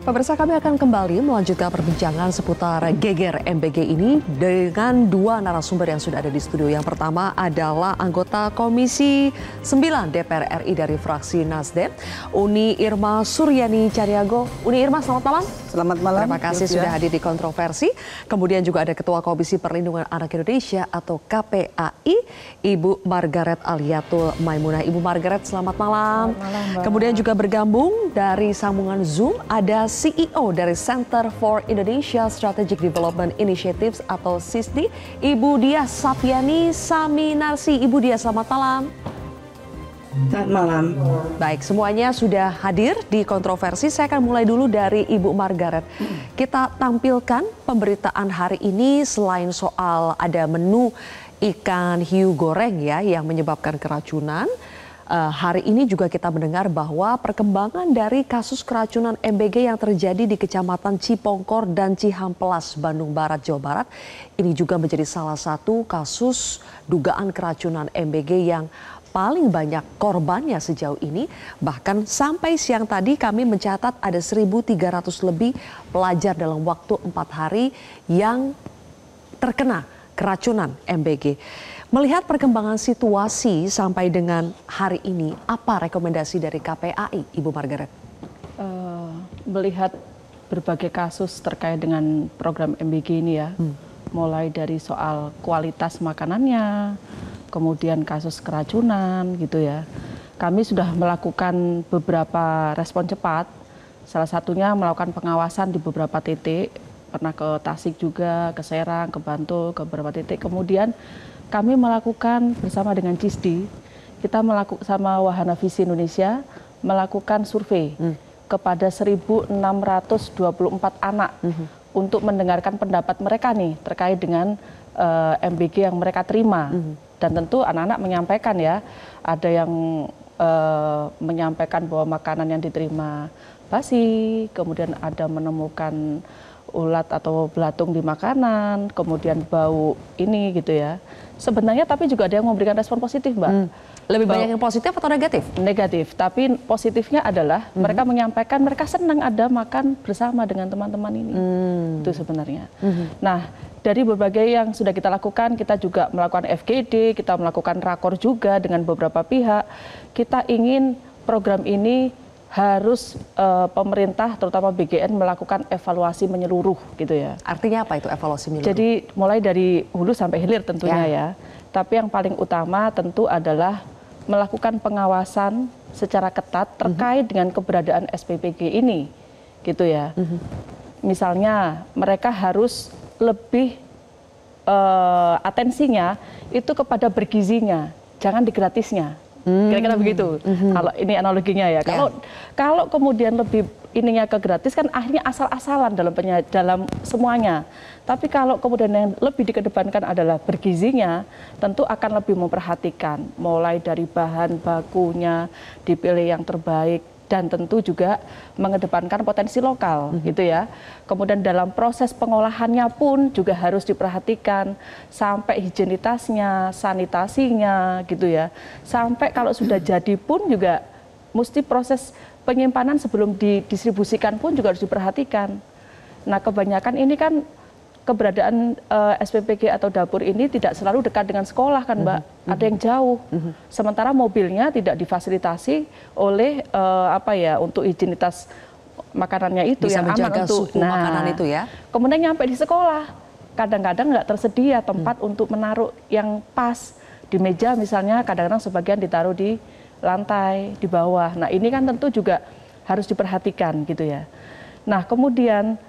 Pemirsa, kami akan kembali melanjutkan perbincangan seputar geger MBG ini dengan dua narasumber yang sudah ada di studio. Yang pertama adalah anggota Komisi 9 DPR RI dari fraksi Nasdem, Uni Irma Suryani Caniago. Uni Irma, selamat malam. Selamat malam. Terima kasih sudah hadir di Kontroversi. Kemudian juga ada Ketua Komisi Perlindungan Anak Indonesia atau KPAI, Ibu Margaret Aliatul Maimunah. Ibu Margaret, selamat malam. Selamat malam, Mbak. Kemudian juga bergabung dari sambungan Zoom ada CEO dari Center for Indonesia Strategic Development Initiatives atau CISDI, Ibu Diah Sapiani Saminarsi. Ibu Diah, selamat malam. Selamat malam. Baik, semuanya sudah hadir di Kontroversi. Saya akan mulai dulu dari Ibu Margaret. Kita tampilkan pemberitaan hari ini selain soal ada menu ikan hiu goreng ya yang menyebabkan keracunan. Hari ini juga kita mendengar bahwa perkembangan dari kasus keracunan MBG yang terjadi di Kecamatan Cipongkor dan Cihampelas, Bandung Barat, Jawa Barat. Ini juga menjadi salah satu kasus dugaan keracunan MBG yang paling banyak korbannya sejauh ini. Bahkan sampai siang tadi kami mencatat ada 1.300 lebih pelajar dalam waktu 4 hari yang terkena keracunan MBG. Melihat perkembangan situasi sampai dengan hari ini, apa rekomendasi dari KPAI, Ibu Margaret? Melihat berbagai kasus terkait dengan program MBG ini ya, mulai dari soal kualitas makanannya, kemudian kasus keracunan gitu ya. Kami sudah melakukan beberapa respon cepat, salah satunya melakukan pengawasan di beberapa titik, pernah ke Tasik juga, ke Serang, ke Bantul, ke beberapa titik. Kemudian kami melakukan bersama dengan CISDI, kita melakukan sama Wahana Visi Indonesia, melakukan survei kepada 1.624 anak untuk mendengarkan pendapat mereka nih terkait dengan MBG yang mereka terima. Dan tentu anak-anak menyampaikan ya, ada yang menyampaikan bahwa makanan yang diterima basi, kemudian ada menemukan ulat atau belatung di makanan, kemudian bau ini gitu ya. Sebenarnya tapi juga ada yang memberikan respon positif, Mbak. Lebih banyak yang positif atau negatif? Negatif, tapi positifnya adalah mereka menyampaikan mereka senang ada makan bersama dengan teman-teman ini. Itu sebenarnya. Nah, dari berbagai yang sudah kita lakukan, kita juga melakukan FGD, kita melakukan rakor juga dengan beberapa pihak. Kita ingin program ini harus pemerintah terutama BGN melakukan evaluasi menyeluruh gitu ya. Artinya apa itu evaluasi menyeluruh? Jadi mulai dari hulu sampai hilir tentunya ya. Tapi yang paling utama tentu adalah melakukan pengawasan secara ketat terkait dengan keberadaan SPPG ini gitu ya. Misalnya mereka harus lebih atensinya itu kepada bergizinya, jangan di gratisnya. Kira-kira begitu. Kalau ini analoginya ya. Kalau kemudian lebih ininya ke gratis kan akhirnya asal-asalan dalam semuanya. Tapi kalau kemudian yang lebih dikedepankan adalah bergizinya, tentu akan lebih memperhatikan mulai dari bahan bakunya dipilih yang terbaik dan tentu juga mengedepankan potensi lokal gitu ya. Kemudian dalam proses pengolahannya pun juga harus diperhatikan sampai higienitasnya, sanitasinya gitu ya. Sampai kalau sudah jadi pun juga mesti proses penyimpanan sebelum didistribusikan pun juga harus diperhatikan. Nah, kebanyakan ini kan keberadaan SPPG atau dapur ini tidak selalu dekat dengan sekolah kan, Mbak. Ada yang jauh. Sementara mobilnya tidak difasilitasi oleh untuk higienitas makanannya itu bisa yang menjaga aman untuk suhu makanan itu ya. Kemudian nyampe di sekolah, kadang-kadang nggak tersedia tempat untuk menaruh yang pas di meja misalnya, kadang-kadang sebagian ditaruh di lantai di bawah. Nah, ini kan tentu juga harus diperhatikan gitu ya. Nah, kemudian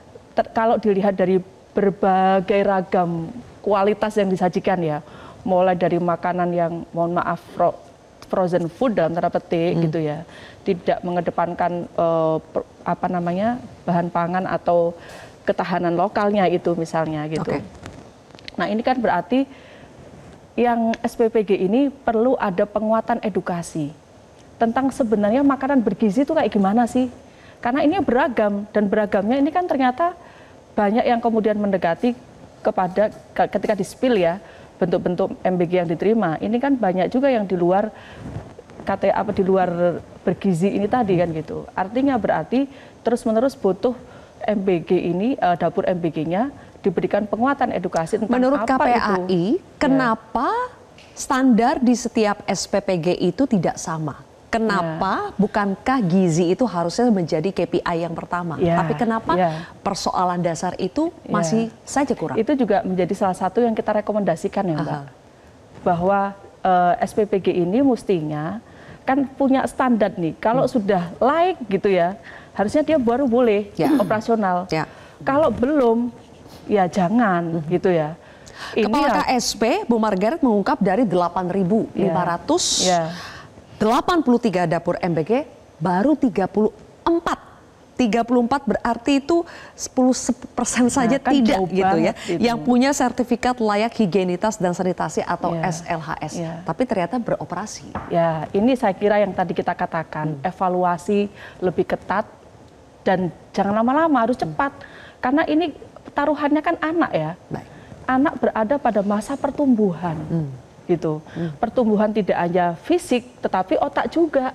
kalau dilihat dari berbagai ragam kualitas yang disajikan ya, mulai dari makanan yang mohon maaf frozen food dalam tanda petik gitu ya, tidak mengedepankan bahan pangan atau ketahanan lokalnya itu misalnya gitu. Nah, ini kan berarti yang SPPG ini perlu ada penguatan edukasi tentang sebenarnya makanan bergizi itu kayak gimana sih, karena ini beragam dan beragamnya ini kan ternyata banyak yang kemudian mendekati kepada ketika di-spill ya bentuk-bentuk MBG yang diterima. Ini kan banyak juga yang di luar di luar bergizi ini tadi kan gitu. Artinya berarti terus-menerus butuh MBG ini, dapur MBG-nya diberikan penguatan edukasi tentang menurut apa KPAI, itu. kenapa standar di setiap SPPG itu tidak sama? Kenapa bukankah gizi itu harusnya menjadi KPI yang pertama? Tapi kenapa persoalan dasar itu masih saja kurang? Itu juga menjadi salah satu yang kita rekomendasikan ya Mbak. Bahwa SPPG ini mestinya kan punya standar nih. Kalau sudah laik gitu ya, harusnya dia baru boleh operasional. Kalau belum, ya jangan gitu ya. Kepala KSP Bu Margaret mengungkap dari 8.583 dapur MBG baru 34 berarti itu 10% saja tidak gitu ya yang punya sertifikat layak higienitas dan sanitasi atau SLHS, tapi ternyata beroperasi. Ya, ini saya kira yang tadi kita katakan, evaluasi lebih ketat dan jangan lama-lama, harus cepat karena ini taruhannya kan anak ya. Anak berada pada masa pertumbuhan. Gitu. Pertumbuhan tidak hanya fisik, tetapi otak juga.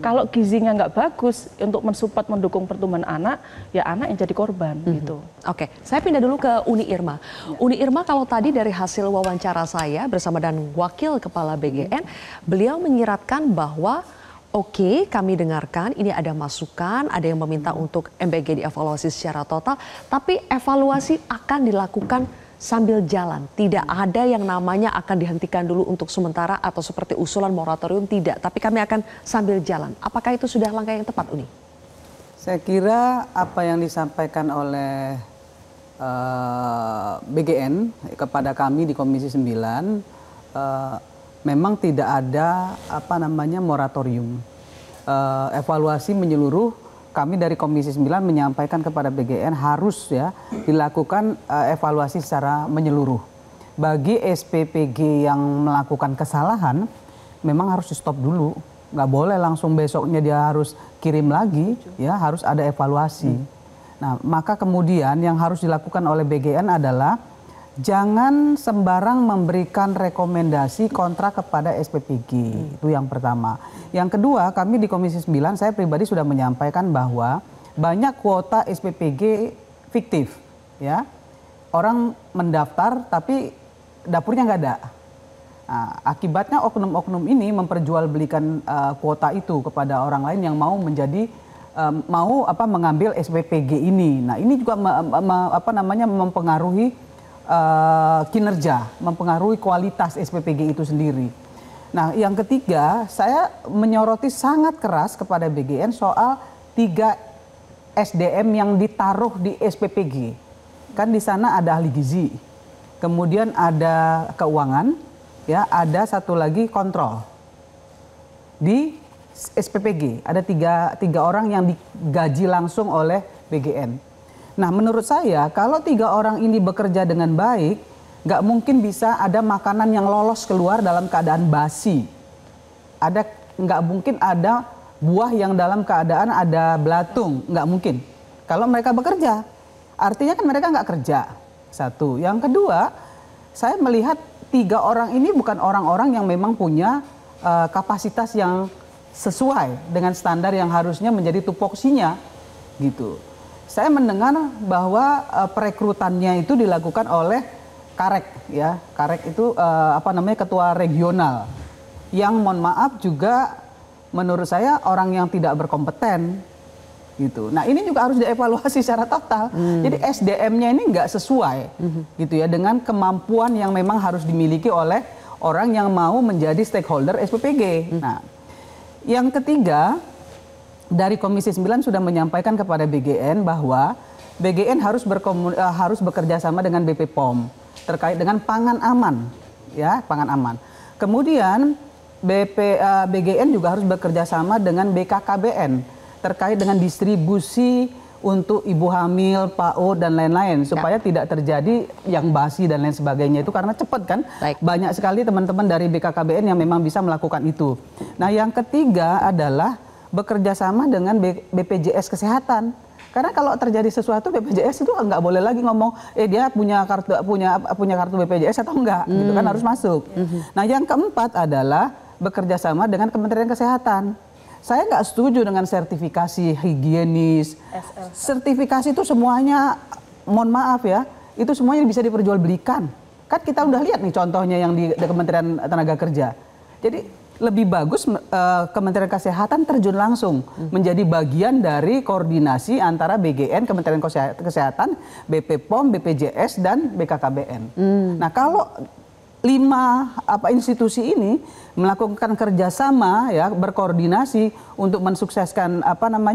Kalau gizinya nggak bagus untuk mensupport mendukung pertumbuhan anak, ya anak yang jadi korban. Gitu. Oke, saya pindah dulu ke Uni Irma. Uni Irma, kalau tadi dari hasil wawancara saya bersama dan Wakil Kepala BGN, beliau menyiratkan bahwa oke, kami dengarkan ini ada masukan, ada yang meminta untuk MBG dievaluasi secara total, tapi evaluasi akan dilakukan sambil jalan. Tidak ada yang namanya akan dihentikan dulu untuk sementara atau seperti usulan moratorium, tidak. Tapi kami akan sambil jalan. Apakah itu sudah langkah yang tepat, Uni? Saya kira apa yang disampaikan oleh BGN kepada kami di Komisi 9 memang tidak ada moratorium. Evaluasi menyeluruh. Kami dari Komisi 9 menyampaikan kepada BGN harus ya dilakukan evaluasi secara menyeluruh. Bagi SPPG yang melakukan kesalahan, memang harus di stop dulu. Nggak boleh langsung besoknya dia harus kirim lagi, ya harus ada evaluasi. Nah, maka kemudian yang harus dilakukan oleh BGN adalah jangan sembarang memberikan rekomendasi kontrak kepada SPPG. Itu yang pertama. Yang kedua, kami di Komisi 9, saya pribadi sudah menyampaikan bahwa banyak kuota SPPG fiktif. Ya. Orang mendaftar tapi dapurnya nggak ada. Nah, akibatnya oknum-oknum ini memperjualbelikan kuota itu kepada orang lain yang mau mengambil SPPG ini. Nah, ini juga mempengaruhi kinerja, mempengaruhi kualitas SPPG itu sendiri. Nah, yang ketiga, saya menyoroti sangat keras kepada BGN soal 3 SDM yang ditaruh di SPPG. Kan di sana ada ahli gizi, kemudian ada keuangan, ya, ada satu lagi kontrol. Di SPPG ada tiga orang yang digaji langsung oleh BGN. Nah, menurut saya kalau 3 orang ini bekerja dengan baik, nggak mungkin bisa ada makanan yang lolos keluar dalam keadaan basi. Nggak mungkin ada buah yang dalam keadaan ada belatung, nggak mungkin. Kalau mereka bekerja, artinya kan mereka nggak kerja. Satu. Yang kedua, saya melihat 3 orang ini bukan orang-orang yang memang punya kapasitas yang sesuai dengan standar yang harusnya menjadi tupoksinya, gitu. Saya mendengar bahwa perekrutannya itu dilakukan oleh Karek, ya. Karek itu ketua regional. Yang mohon maaf juga menurut saya orang yang tidak berkompeten, gitu. Nah, ini juga harus dievaluasi secara total. Jadi SDM-nya ini nggak sesuai, gitu ya, dengan kemampuan yang memang harus dimiliki oleh orang yang mau menjadi stakeholder SPPG. Nah, yang ketiga, dari Komisi 9 sudah menyampaikan kepada BGN bahwa BGN harus bekerja sama dengan BP POM terkait dengan pangan aman, ya, pangan aman. Kemudian BGN juga harus bekerja sama dengan BKKBN terkait dengan distribusi untuk ibu hamil, PAUD dan lain-lain supaya tidak terjadi yang basi dan lain sebagainya itu karena cepat kan. Banyak sekali teman-teman dari BKKBN yang memang bisa melakukan itu. Nah, yang ketiga adalah bekerja sama dengan BPJS Kesehatan. Karena kalau terjadi sesuatu BPJS itu nggak boleh lagi ngomong dia punya kartu BPJS atau enggak, gitu kan, harus masuk. Nah, yang keempat adalah bekerja sama dengan Kementerian Kesehatan. saya nggak setuju dengan sertifikasi higienis. Sertifikasi itu semuanya, mohon maaf ya, itu semuanya bisa diperjualbelikan. Kan kita udah lihat nih contohnya yang di Kementerian Tenaga Kerja. Jadi lebih bagus Kementerian Kesehatan terjun langsung menjadi bagian dari koordinasi antara BGN, Kementerian Kesehatan, BP POM, BPJS, dan BKKBN. Nah kalau 5 institusi ini melakukan kerjasama ya, berkoordinasi untuk mensukseskan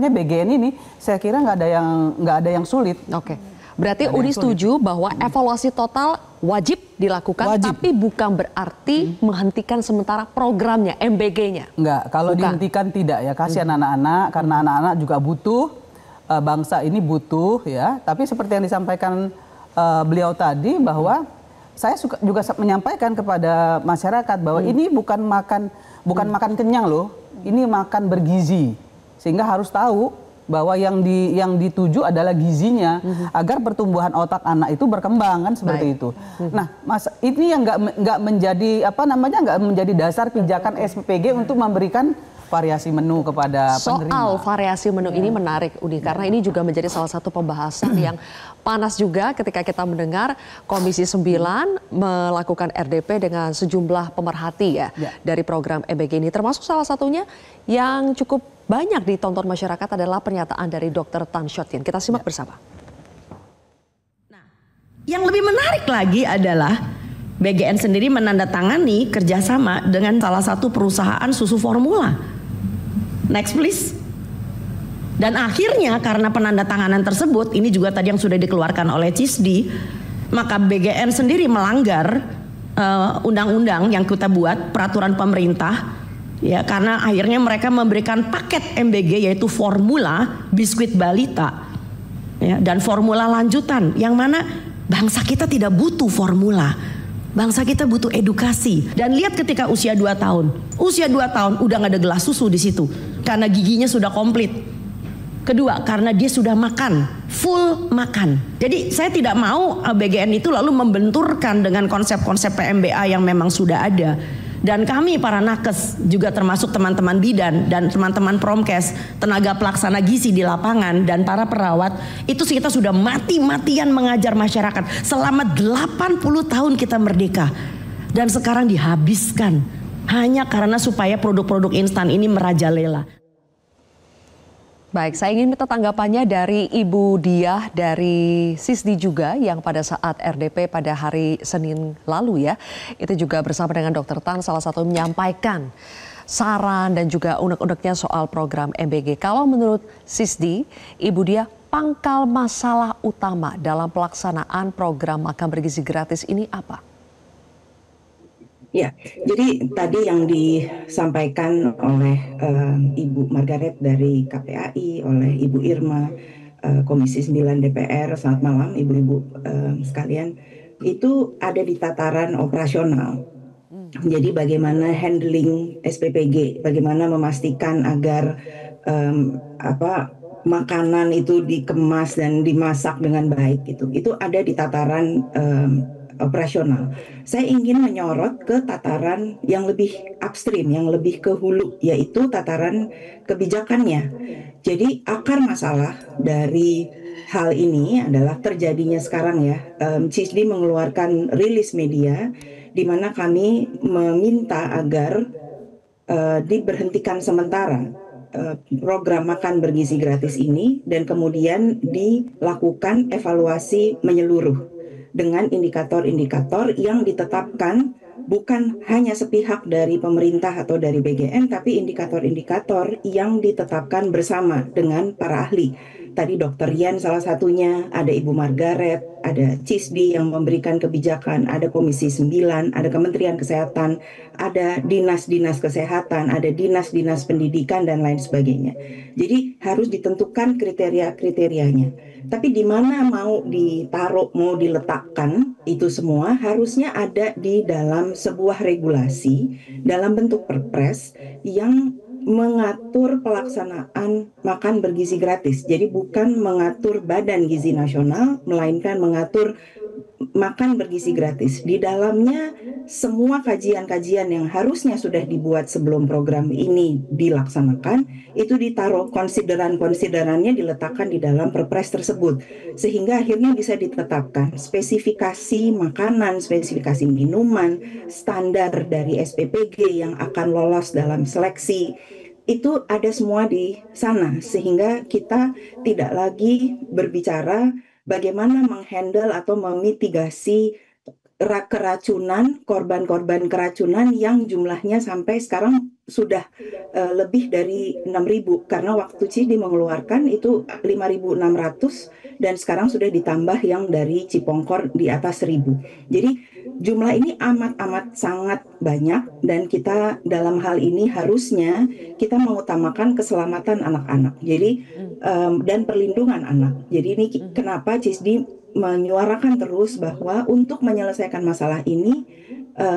BGN ini, saya kira nggak ada yang sulit. Oke. Berarti Uni setuju bahwa evaluasi total wajib dilakukan, tapi bukan berarti menghentikan sementara programnya, MBG-nya. Enggak, kalau dihentikan tidak ya, kasihan anak-anak, karena anak-anak juga butuh, bangsa ini butuh ya. Tapi seperti yang disampaikan beliau tadi, bahwa saya juga menyampaikan kepada masyarakat bahwa ini bukan makan kenyang loh, ini makan bergizi. Sehingga harus tahu bahwa yang dituju adalah gizinya agar pertumbuhan otak anak itu berkembang, kan seperti itu. Nah, ini yang nggak menjadi dasar pijakan SPPG untuk memberikan variasi menu kepada penerima. Soal variasi menu ini menarik, Uni, karena ini juga menjadi salah satu pembahasan yang panas juga ketika kita mendengar Komisi 9 melakukan RDP dengan sejumlah pemerhati dari program MBG ini. Termasuk salah satunya yang cukup banyak ditonton masyarakat adalah pernyataan dari Dr. Tan Shot Yin. Kita simak bersama. Nah, yang lebih menarik lagi adalah BGN sendiri menandatangani kerjasama dengan salah satu perusahaan susu formula. Next please. Dan akhirnya karena penandatanganan tersebut, ini juga tadi yang sudah dikeluarkan oleh CISDI, maka BGN sendiri melanggar undang-undang yang kita buat, peraturan pemerintah. Ya, karena akhirnya mereka memberikan paket MBG yaitu formula biskuit balita ya, dan formula lanjutan, yang mana bangsa kita tidak butuh formula. Bangsa kita butuh edukasi. Dan lihat ketika usia 2 tahun. Usia 2 tahun udah gak ada gelas susu di situ karena giginya sudah komplit. Kedua, karena dia sudah makan, full makan. Jadi saya tidak mau BGN itu lalu membenturkan dengan konsep-konsep PMBA yang memang sudah ada. Dan kami para nakes juga termasuk teman-teman bidan dan teman-teman promkes, tenaga pelaksana gizi di lapangan dan para perawat, itu kita sudah mati-matian mengajar masyarakat selama 80 tahun kita merdeka. Dan sekarang dihabiskan hanya karena supaya produk-produk instan ini merajalela. Baik, saya ingin minta tanggapannya dari Ibu Diah dari SISDI juga yang pada saat RDP pada hari Senin lalu ya, itu juga bersama dengan Dr. Tan salah satu menyampaikan saran dan juga unek-uneknya soal program MBG. Kalau menurut SISDI, Ibu Diah, pangkal masalah utama dalam pelaksanaan program makan bergizi gratis ini apa? Ya, jadi tadi yang disampaikan oleh Ibu Margaret dari KPAI, oleh Ibu Irma, Komisi 9 DPR, selamat malam Ibu-Ibu sekalian, itu ada di tataran operasional. Jadi bagaimana handling SPPG, bagaimana memastikan agar makanan itu dikemas dan dimasak dengan baik, itu ada di tataran operasional. Saya ingin menyorot ke tataran yang lebih upstream, yang lebih ke hulu, yaitu tataran kebijakannya. Jadi akar masalah dari hal ini adalah terjadinya sekarang ya, CISDI mengeluarkan rilis media di mana kami meminta agar diberhentikan sementara program makan bergizi gratis ini dan kemudian dilakukan evaluasi menyeluruh dengan indikator-indikator yang ditetapkan bukan hanya sepihak dari pemerintah atau dari BGN, tapi indikator-indikator yang ditetapkan bersama dengan para ahli. Tadi Dr. Yan salah satunya, ada Ibu Margaret, ada CISDI yang memberikan kebijakan, ada Komisi 9, ada Kementerian Kesehatan, ada dinas-dinas kesehatan, ada dinas-dinas pendidikan dan lain sebagainya. Jadi harus ditentukan kriteria-kriterianya. Tapi di mana mau ditaruh, mau diletakkan itu semua harusnya ada di dalam sebuah regulasi dalam bentuk perpres yang mengatur pelaksanaan makan bergizi gratis. Jadi bukan mengatur Badan Gizi Nasional, melainkan mengatur makan bergizi gratis. Di dalamnya semua kajian-kajian yang harusnya sudah dibuat sebelum program ini dilaksanakan, itu ditaruh konsideran-konsiderannya diletakkan di dalam perpres tersebut. Sehingga akhirnya bisa ditetapkan spesifikasi makanan, spesifikasi minuman, standar dari SPPG yang akan lolos dalam seleksi. Itu ada semua di sana, sehingga kita tidak lagi berbicara bagaimana menghandle atau memitigasi keracunan, korban-korban keracunan yang jumlahnya sampai sekarang sudah lebih dari 6.000, karena waktu CIDI mengeluarkan itu 5.600 dan sekarang sudah ditambah yang dari Cipongkor di atas 1.000. Jadi jumlah ini amat sangat banyak, dan kita dalam hal ini harusnya kita mengutamakan keselamatan anak-anak. Jadi dan perlindungan anak. Jadi ini kenapa CISDI menyuarakan terus bahwa untuk menyelesaikan masalah ini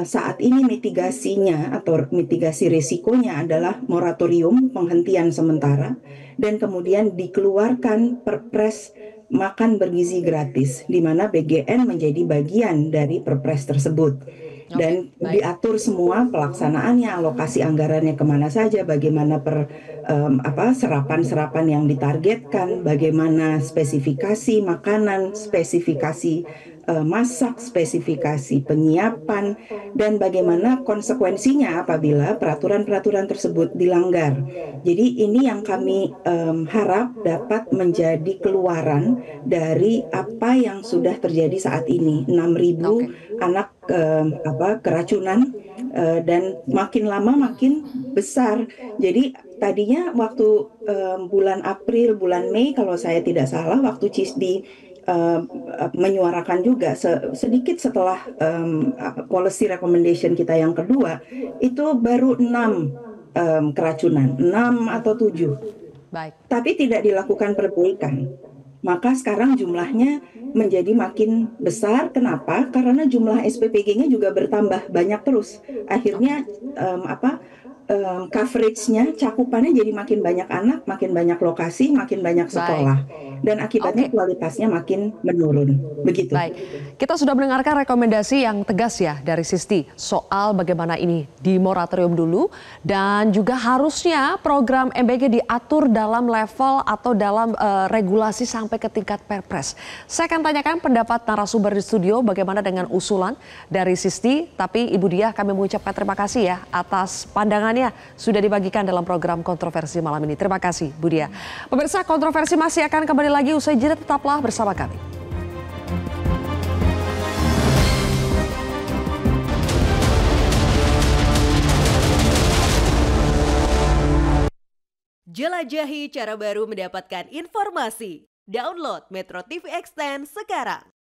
saat ini mitigasinya atau mitigasi risikonya adalah moratorium, penghentian sementara, dan kemudian dikeluarkan perpres makan bergizi gratis, di mana BGN menjadi bagian dari perpres tersebut. Dan diatur semua pelaksanaannya, alokasi anggarannya kemana saja, bagaimana serapan-serapan yang ditargetkan, bagaimana spesifikasi makanan, spesifikasi masak, spesifikasi penyiapan, dan bagaimana konsekuensinya apabila peraturan-peraturan tersebut dilanggar. Jadi ini yang kami harap dapat menjadi keluaran dari apa yang sudah terjadi saat ini. 6.000 anak keracunan, dan makin lama makin besar. Jadi tadinya waktu bulan April, bulan Mei kalau saya tidak salah, waktu CISDI menyuarakan juga sedikit setelah policy recommendation kita yang kedua, itu baru 6 keracunan, 6 atau 7. Baik. Tapi tidak dilakukan perbaikan. Maka sekarang jumlahnya menjadi makin besar. Kenapa? Karena jumlah SPPG-nya juga bertambah banyak terus. Akhirnya coverage-nya, cakupannya jadi makin banyak anak, makin banyak lokasi, makin banyak sekolah. Dan akibatnya kualitasnya makin menurun. Begitu. Baik, kita sudah mendengarkan rekomendasi yang tegas ya dari SISDI soal bagaimana ini di moratorium dulu, dan juga harusnya program MBG diatur dalam level atau dalam regulasi sampai ke tingkat perpres. Saya akan tanyakan pendapat narasumber di studio bagaimana dengan usulan dari SISDI, tapi Ibu Diah, kami mengucapkan terima kasih ya atas pandangan sudah dibagikan dalam program kontroversi malam ini. Terima kasih Bu Diah. Pemirsa, kontroversi masih akan kembali lagi usai jeda, tetaplah bersama kami. Jelajahi cara baru mendapatkan informasi. Download Metro TV Extend sekarang.